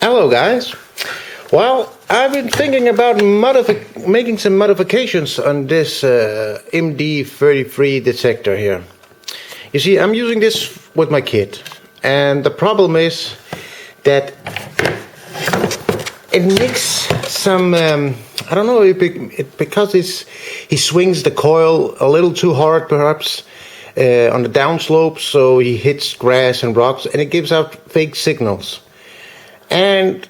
Hello guys. Well, I've been thinking about making some modifications on this MD33 detector here. You see, I'm using this with my kid, and the problem is that it makes some, I don't know, because he swings the coil a little too hard perhaps on the downslope, so he hits grass and rocks, and it gives out fake signals. And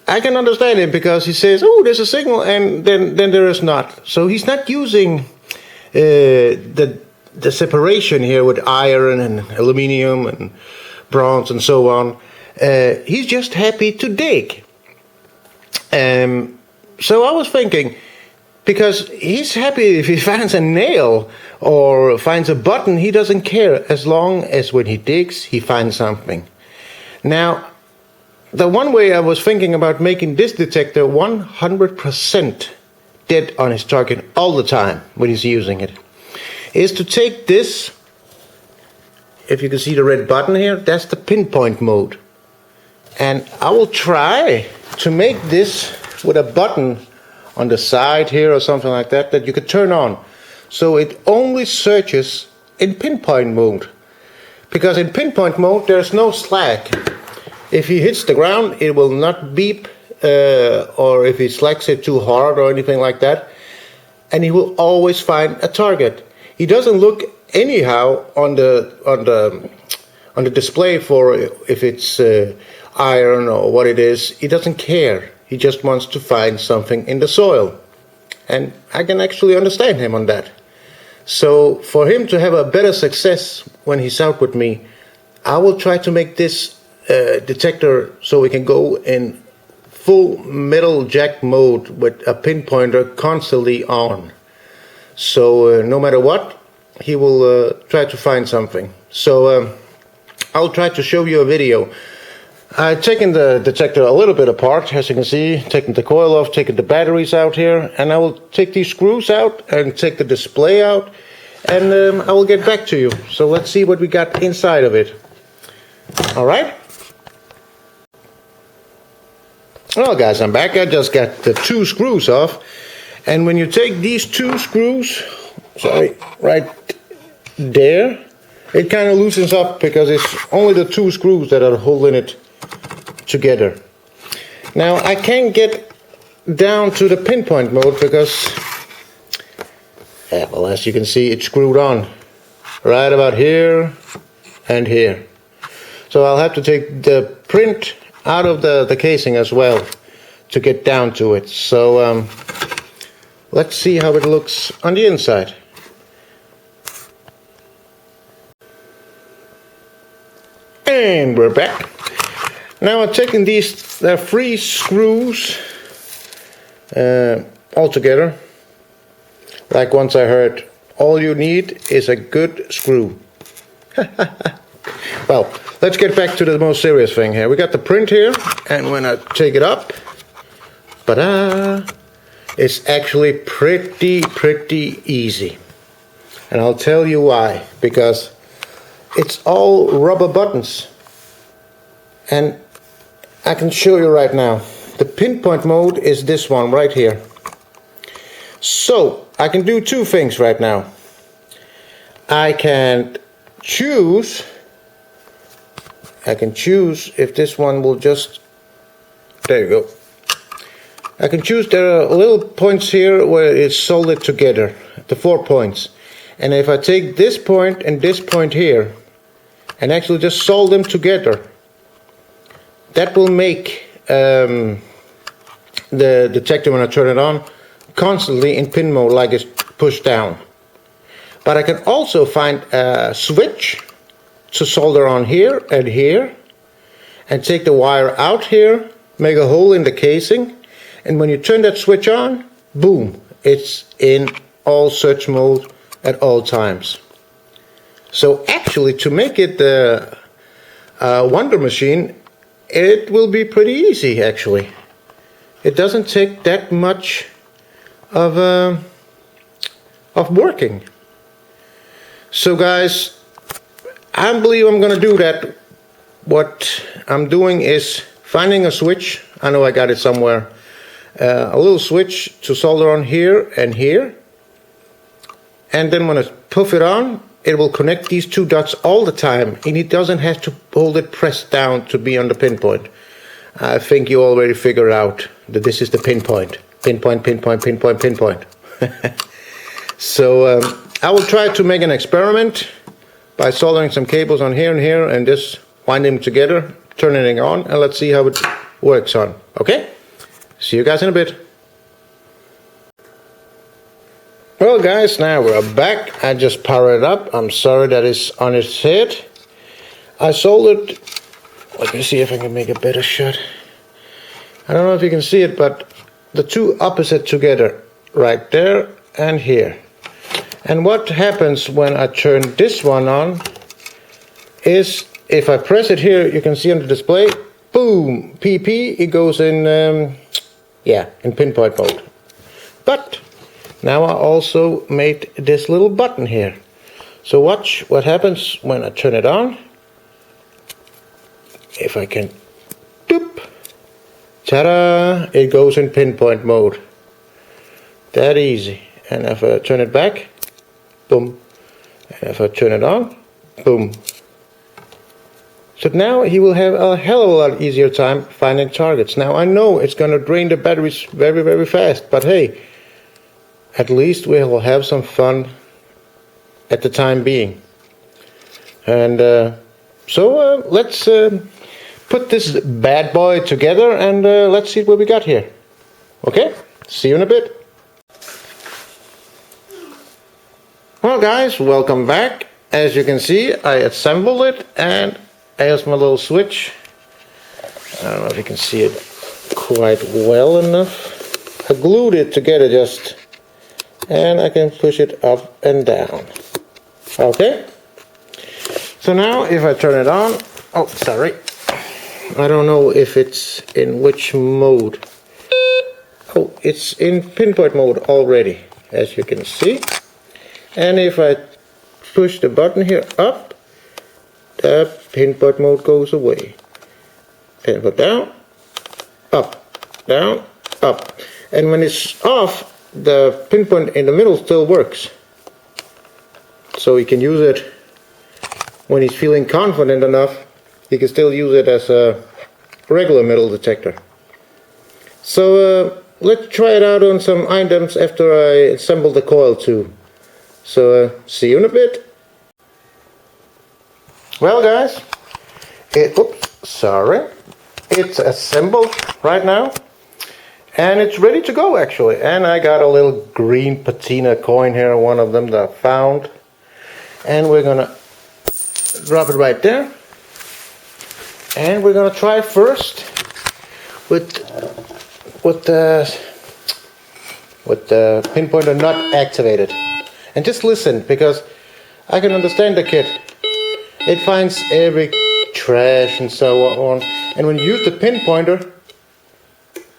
I can understand him because he says, "Oh, there's a signal," and then there is not. So he's not using the separation here with iron and aluminium and bronze and so on. He's just happy to dig. So I was thinking, because he's happy if he finds a nail or finds a button, he doesn't care as long as when he digs, he finds something. Now, the one way I was thinking about making this detector 100% dead on his target all the time when he's using it is to take this, if you can see the red button here, that's the pinpoint mode. And I will try to make this with a button on the side here or something like that you could turn on. So it only searches in pinpoint mode. Because in pinpoint mode there's no slack. If he hits the ground, it will not beep, or if he slacks it too hard or anything like that, and he will always find a target. He doesn't look anyhow on the display for if it's iron or what it is. He doesn't care. He just wants to find something in the soil, and I can actually understand him on that. So for him to have a better success when he's out with me, I will try to make this detector so we can go in full metal jack mode with a pinpointer constantly on. So no matter what, he will try to find something. So I'll try to show you a video. I've taken the detector a little bit apart, as you can see, taking the coil off, taking the batteries out here, and I will take these screws out and take the display out, and I will get back to you. So let's see what we got inside of it. Alright? Well guys, I'm back. I just got the two screws off, and when you take these two screws, right there, it kind of loosens up because it's only the two screws that are holding it together. Now I can't get down to the pinpoint mode because, well, as you can see, it's screwed on right about here and here. So I'll have to take the print out of the casing as well to get down to it. So let's see how it looks on the inside. And we're back. Now I'm taking these three screws all together. Like once I heard, all you need is a good screw. Well, let's get back to the most serious thing here. We got the print here, and when I take it up, it's actually pretty easy. And I'll tell you why. Because it's all rubber buttons. And I can show you right now. The pinpoint mode is this one right here. So I can do two things right now. I can choose if this one will just, there you go. I can choose, there are little points here where it's soldered together, the 4 points. And if I take this point and this point here, and actually just solder them together, that will make the detector, when I turn it on, constantly in pin mode like it's pushed down. But I can also find a switch to solder on here, and take the wire out here, make a hole in the casing, and when you turn that switch on, boom, it's in all search mode at all times. So actually, to make it a wonder machine, it will be pretty easy actually. It doesn't take that much of working. So guys, I believe I'm gonna do that. What I'm doing is finding a switch. I know I got it somewhere. A little switch to solder on here and here. And then when I puff it on, it will connect these two dots all the time, and it doesn't have to hold it pressed down to be on the pinpoint. I think you already figured out that this is the pinpoint. Pinpoint, pinpoint, pinpoint, pinpoint. So I will try to make an experiment by soldering some cables on here and here and just wind them together, turning it on, and let's see how it works on. Okay? See you guys in a bit. Well guys, now we're back. I just powered it up. I'm sorry that it's on its head. I soldered, let me see if I can make a better shot. I don't know if you can see it, but the two opposite together, right there and here. And what happens when I turn this one on is, if I press it here, you can see on the display, boom, PP, it goes in, in pinpoint mode. But now I also made this little button here. So watch what happens when I turn it on. If I can, doop, ta-da, it goes in pinpoint mode. That easy. And if I turn it back, boom. And if I turn it on, boom. So now he will have a hell of a lot easier time finding targets. Now I know it's going to drain the batteries very, very fast, but hey, at least we'll have some fun at the time being. And so let's put this bad boy together and let's see what we got here. Okay, see you in a bit. Well guys, welcome back. As you can see, I assembled it, and here's my little switch. I don't know if you can see it quite well enough. I glued it together just, and I can push it up and down. Okay, so now if I turn it on, oh sorry, I don't know if it's in which mode. Oh, it's in pinpoint mode already, as you can see. And if I push the button here up, the pinpoint mode goes away. Pinpoint down, up, down, up. And when it's off, the pinpoint in the middle still works. So you can use it when he's feeling confident enough. You can still use it as a regular metal detector. So let's try it out on some items after I assemble the coil too. So see you in a bit. Well guys, it's assembled right now. And it's ready to go actually. And I got a little green patina coin here, one of them that I found. And we're gonna drop it right there. And we're gonna try first with the pinpointer not activated. And just listen, because I can understand the kid. It finds every trash and so on. And when you use the pinpointer,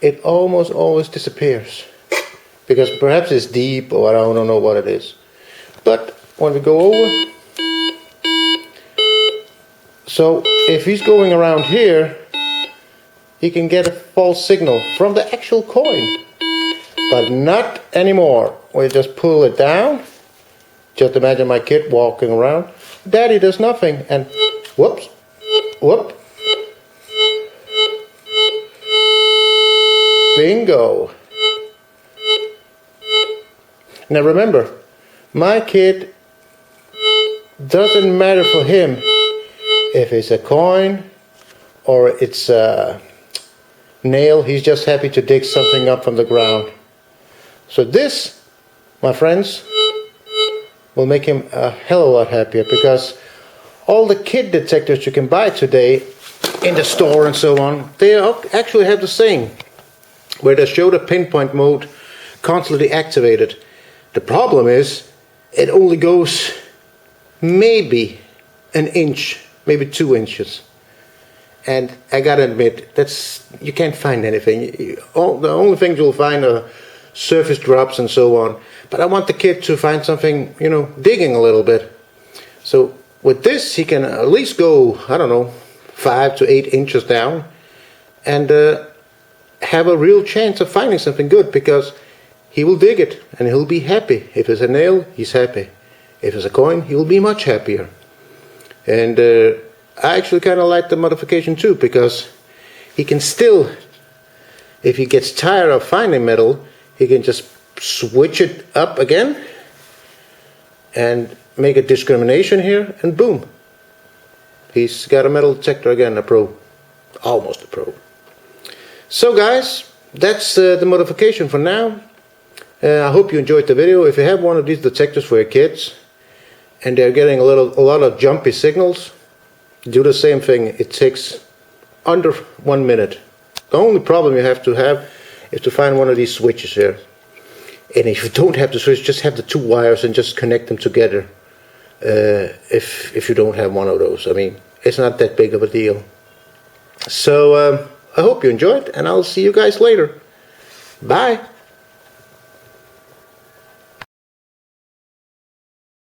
it almost always disappears. Because perhaps it's deep, or I don't know what it is. But when we go over, so if he's going around here, he can get a false signal from the actual coin. But not anymore. We just pull it down. Just imagine my kid walking around. Daddy does nothing, and whoops, whoop. Bingo. Now remember, my kid, doesn't matter for him if it's a coin or it's a nail. He's just happy to dig something up from the ground. So this, my friends, will make him a hell of a lot happier, because all the kid detectors you can buy today in the store and so on, they actually have the same, where they show the pinpoint mode constantly activated. The problem is, it only goes maybe an inch, maybe 2 inches. And I gotta admit, you can't find anything. The only things you'll find are surface drops and so on. But I want the kid to find something, digging a little bit. So with this, he can at least go, I don't know, 5 to 8 inches down. and have a real chance of finding something good, because he will dig it and he'll be happy. If it's a nail, he's happy. If it's a coin, he will be much happier. And I actually kind of like the modification too, because he can still, if he gets tired of finding metal, he can just switch it up again and make a discrimination here, and boom, he's got a metal detector again, a pro, almost a pro. So guys, that's the modification for now. I hope you enjoyed the video. If you have one of these detectors for your kids and they're getting a lot of jumpy signals, do the same thing. It takes under 1 minute. The only problem you have is to find one of these switches here. And if you don't have the switch, just have the 2 wires and just connect them together. If you don't have one of those, I mean, it's not that big of a deal. So I hope you enjoyed, and I'll see you guys later. Bye.